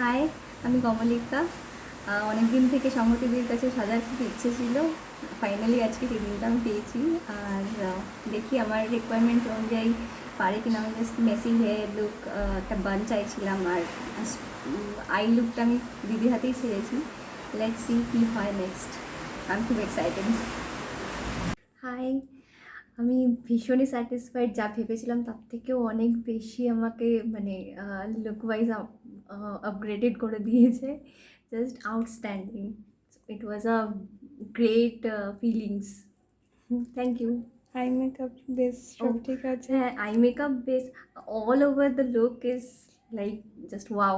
High, আমি কমলিকা। অনেক দিন থেকে সংহতিদের কাছে সাজার খুব ইচ্ছে ছিল। ফাইনালি আজকে সেই দিনটা আমি পেয়েছি। আর দেখি আমার রিকোয়ারমেন্ট অনুযায়ী পারে কিনা। আমি জাস্ট মেসি হেয়ার লুক, একটা বান চাইছিলাম। আর আই লুকটা আমি দিদির হাতেই ছেড়েছি। লেটস সি কী হয় নেক্সট। আমি খুব এক্সাইটেড। হাই, আমি ভীষণই স্যাটিসফাইড। যা ভেবেছিলাম তার থেকেও অনেক বেশি আমাকে মানে লুক ওয়াইজ আপগ্রেডেড করে দিয়েছে। Just outstanding. It was a great feelings. Thank you. Eye makeup base সব ঠিক আছে? হ্যাঁ, eye makeup base all over the look is like just wow.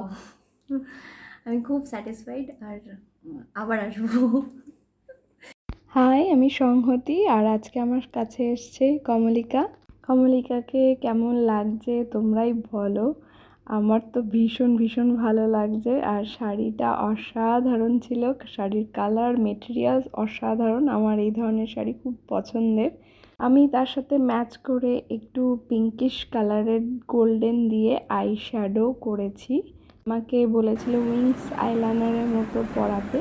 আমি খুব স্যাটিসফাইড। আর আবার আসবো। হাই, আমি সংহতি আর আজকে আমার কাছে এসছে কমলিকা। কমলিকাকে কেমন লাগছে তোমরাই বলো। আমার তো ভীষণ ভীষণ ভালো লাগছে। আর শাড়িটা অসাধারণ ছিল। শাড়ির কালার, মেটেরিয়ালস অসাধারণ। আমার এই ধরনের শাড়ি খুব পছন্দের। আমি তার সাথে ম্যাচ করে একটু পিঙ্কিশ কালারের গোল্ডেন দিয়ে আই শ্যাডো করেছি। আমাকে বলেছিল উইংস আইলাইনারের মতো পরাতে।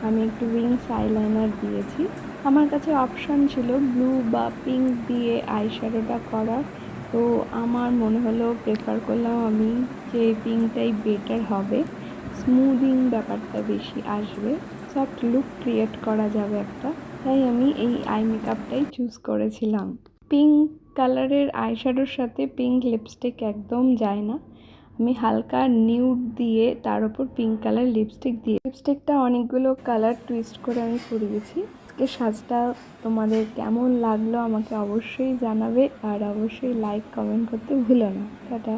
আমি একটু উইংস আইলাইনার দিয়েছি। আমার কাছে অপশান ছিল ব্লু বা পিঙ্ক দিয়ে আই শ্যাডোটা করার। তো আমার মনে হলো, প্রেফার করলাম আমি যে পিঙ্কটাই বেটার হবে। স্মুদিং ব্যাপারটা বেশি আসবে, সফট লুক ক্রিয়েট করা যাবে একটা। তাই আমি এই আই মেকআপটাই চুজ করেছিলাম। পিঙ্ক কালারের আইশ্যাডোর সাথে পিঙ্ক লিপস্টিক একদম যায় না। আমি হালকা নিউড দিয়ে তার উপর পিঙ্ক কালার লিপস্টিক দিয়ে লিপস্টিকটা অনেকগুলো কালার টুইস্ট করে আমি করিয়েছি। আজকে সাজটা তোমাদের কেমন লাগলো আমাকে অবশ্যই জানাবে। আর অবশ্যই লাইক কমেন্ট করতে ভুলো না। টাটা।